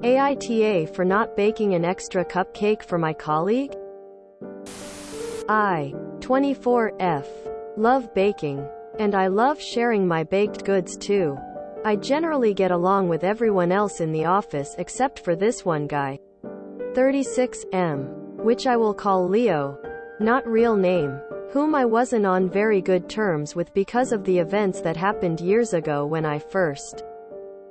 AITA for not baking an extra cupcake for my colleague? I, 24F, love baking. And I love sharing my baked goods too. I generally get along with everyone else in the office except for this one guy. 36M, which I will call Leo, not real name, whom I wasn't on very good terms with because of the events that happened years ago when I first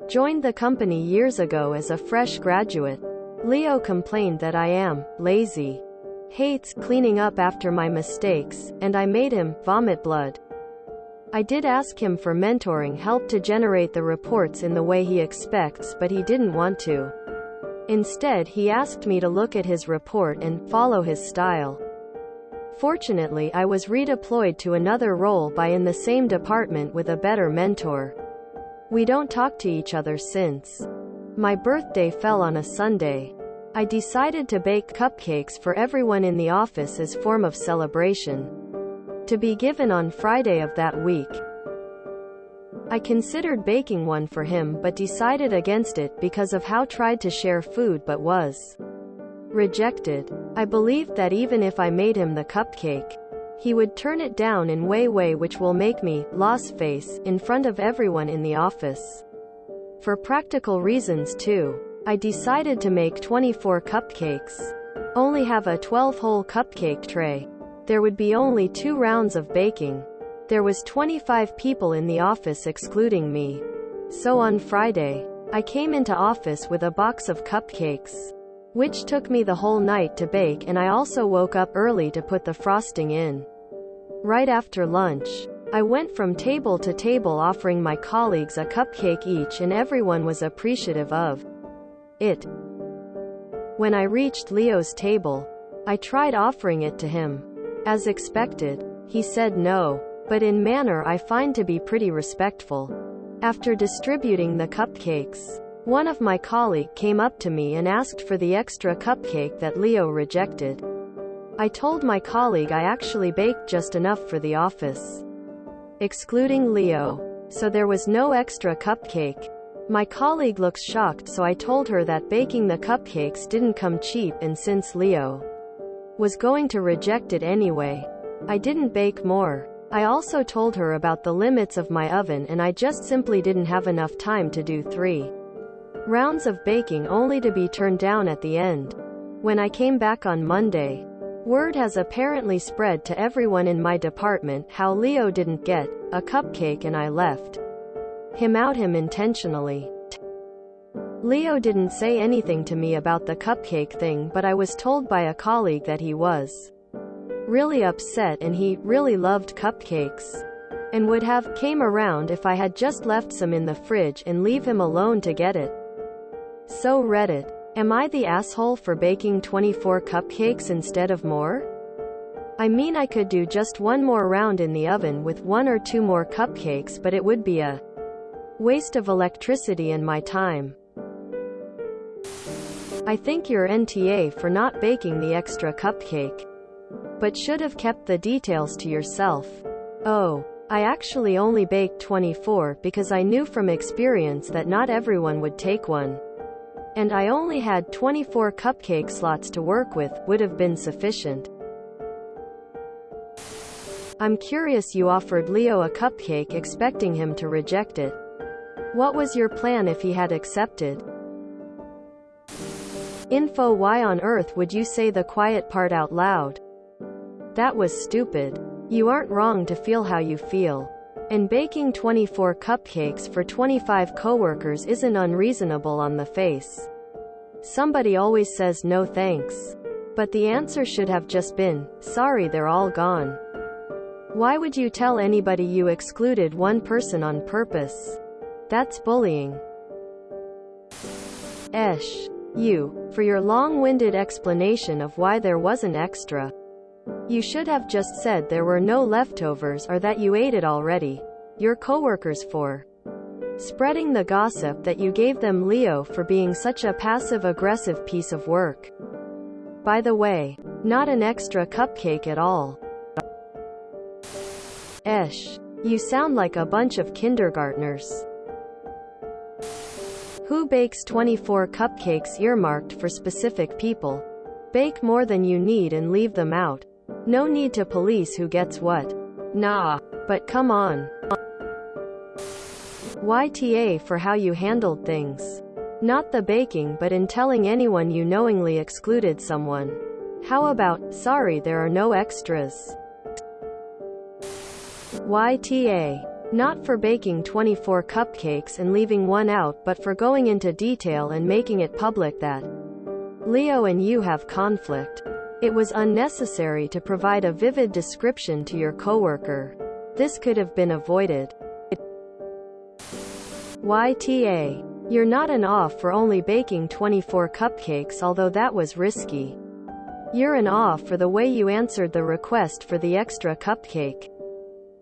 joined the company years ago as a fresh graduate. Leo complained that I am lazy, hates cleaning up after my mistakes, and I made him vomit blood. I did ask him for mentoring help to generate the reports in the way he expects, but he didn't want to. Instead, he asked me to look at his report and follow his style. Fortunately, I was redeployed to another role in the same department with a better mentor. We don't talk to each other since. My birthday fell on a Sunday. I decided to bake cupcakes for everyone in the office as form of celebration, to be given on Friday of that week. I considered baking one for him but decided against it because of how tried to share food but was rejected. I believed that even if I made him the cupcake, he would turn it down in way which will make me lost face in front of everyone in the office. For practical reasons too, I decided to make 24 cupcakes. Only have a 12-hole cupcake tray. There would be only 2 rounds of baking. There was 25 people in the office excluding me. So on Friday, I came into office with a box of cupcakes, which took me the whole night to bake, and I also woke up early to put the frosting in. Right after lunch, I went from table to table offering my colleagues a cupcake each, and everyone was appreciative of it. When I reached Leo's table, I tried offering it to him. As expected, he said no, but in manner I find to be pretty respectful. After distributing the cupcakes, one of my colleagues came up to me and asked for the extra cupcake that Leo rejected. I told my colleague I actually baked just enough for the office, excluding Leo, so there was no extra cupcake. My colleague looks shocked, so I told her that baking the cupcakes didn't come cheap, and since Leo was going to reject it anyway, I didn't bake more. I also told her about the limits of my oven, and I just simply didn't have enough time to do 3 rounds of baking only to be turned down at the end. When I came back on Monday, word has apparently spread to everyone in my department how Leo didn't get a cupcake and I left him out intentionally. Leo didn't say anything to me about the cupcake thing, but I was told by a colleague that he was really upset and he really loved cupcakes and would have came around if I had just left some in the fridge and leave him alone to get it. So Reddit, am I the asshole for baking 24 cupcakes instead of more? I mean, I could do just 1 more round in the oven with 1 or 2 more cupcakes, but it would be a waste of electricity and my time. I think you're NTA for not baking the extra cupcake, but should have kept the details to yourself. Oh, I actually only baked 24 because I knew from experience that not everyone would take one. And I only had 24 cupcake slots to work with, would have been sufficient. I'm curious, you offered Leo a cupcake expecting him to reject it. What was your plan if he had accepted? Info: why on earth would you say the quiet part out loud? That was stupid. You aren't wrong to feel how you feel. And baking 24 cupcakes for 25 coworkers isn't unreasonable on the face. Somebody always says no thanks. But the answer should have just been, sorry, they're all gone. Why would you tell anybody you excluded one person on purpose? That's bullying. You, for your long-winded explanation of why there wasn't extra. You should have just said there were no leftovers or that you ate it already. Your coworkers for spreading the gossip that you gave them Leo for being such a passive-aggressive piece of work. By the way, not an extra cupcake at all. You sound like a bunch of kindergartners Who bakes 24 cupcakes earmarked for specific people? Bake more than you need and leave them out. No need to police who gets what. Nah. But come on. YTA for how you handled things. Not the baking but in telling anyone you knowingly excluded someone. How about, sorry there are no extras? YTA. Not for baking 24 cupcakes and leaving one out but for going into detail and making it public that Leo and you have conflict. It was unnecessary to provide a vivid description to your coworker. This could have been avoided. YTA. You're not an off for only baking 24 cupcakes, although that was risky. You're an off for the way you answered the request for the extra cupcake.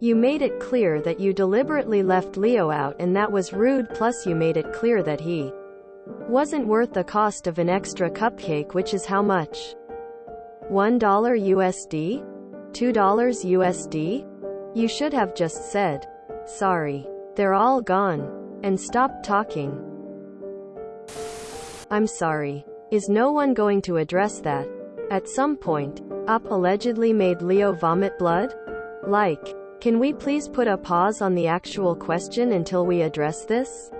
You made it clear that you deliberately left Leo out and that was rude, plus you made it clear that he wasn't worth the cost of an extra cupcake, which is how much? $1 USD? $2 USD? You should have just said, sorry. They're all gone. And stopped talking. I'm sorry. Is no one going to address that? At some point, Up allegedly made Leo vomit blood? Like, can we please put a pause on the actual question until we address this?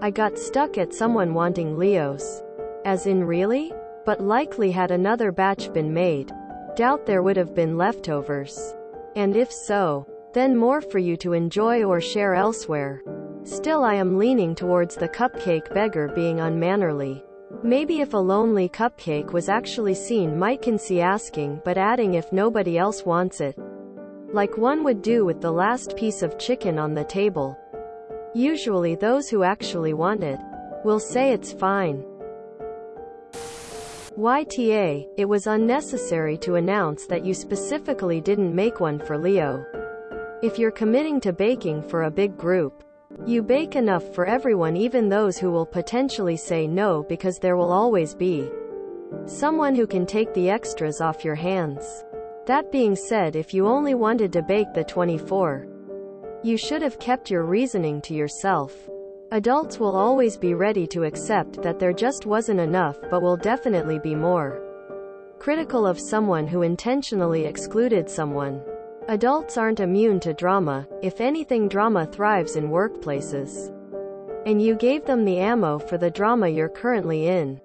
I got stuck at someone wanting Leos. As in really? But likely had another batch been made. Doubt there would have been leftovers. And if so, then more for you to enjoy or share elsewhere. Still, I am leaning towards the cupcake beggar being unmannerly. Maybe if a lonely cupcake was actually seen might concede asking, but adding if nobody else wants it. Like one would do with the last piece of chicken on the table. Usually those who actually want it will say it's fine. YTA, it was unnecessary to announce that you specifically didn't make one for Leo. If you're committing to baking for a big group, you bake enough for everyone, even those who will potentially say no, because there will always be someone who can take the extras off your hands. That being said, if you only wanted to bake the 24, you should have kept your reasoning to yourself. Adults will always be ready to accept that there just wasn't enough, but will definitely be more critical of someone who intentionally excluded someone. Adults aren't immune to drama. If anything, drama thrives in workplaces. And you gave them the ammo for the drama you're currently in.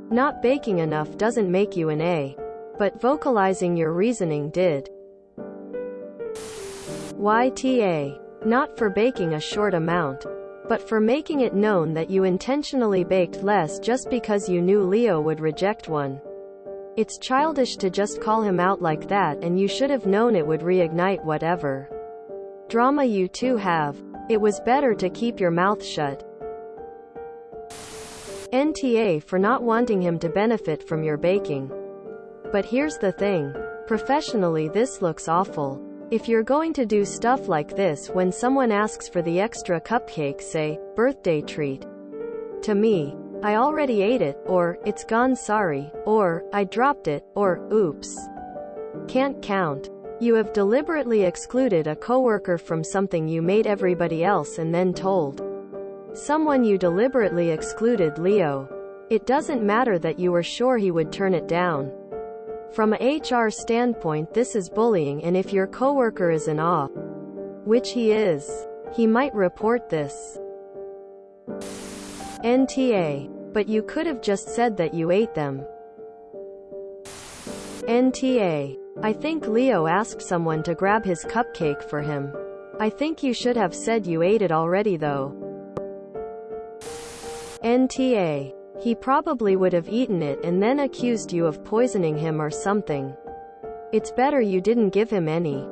Not baking enough doesn't make you an A. But vocalizing your reasoning did. YTA. Not for baking a short amount, but for making it known that you intentionally baked less just because you knew Leo would reject one. It's childish to just call him out like that, and you should have known it would reignite whatever drama you two have. It was better to keep your mouth shut. NTA for not wanting him to benefit from your baking. But here's the thing. Professionally, this looks awful. If you're going to do stuff like this when someone asks for the extra cupcake, say, birthday treat. To me, I already ate it, or, it's gone sorry, or, I dropped it, or, oops. Can't count. You have deliberately excluded a coworker from something you made everybody else and then told someone you deliberately excluded Leo. It doesn't matter that you were sure he would turn it down. From a HR standpoint, this is bullying, and if your coworker is in awe, which he is, he might report this. NTA. But you could have just said that you ate them. NTA. I think Leo asked someone to grab his cupcake for him. I think you should have said you ate it already though. NTA. He probably would have eaten it and then accused you of poisoning him or something. It's better you didn't give him any.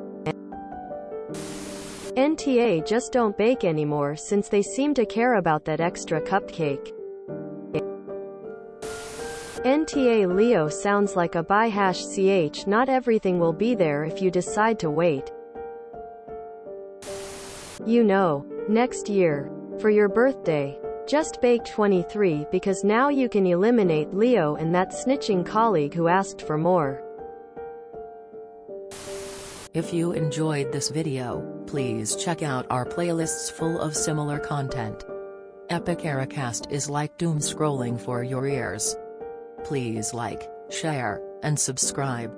NTA. Just don't bake anymore since they seem to care about that extra cupcake. NTA. Leo sounds like a /ch. Not everything will be there if you decide to wait. You know, next year, for your birthday, just bake 23 because now you can eliminate Leo and that snitching colleague who asked for more. If you enjoyed this video, please check out our playlists full of similar content. AmITheAsshole is like doom scrolling for your ears. Please like, share, and subscribe.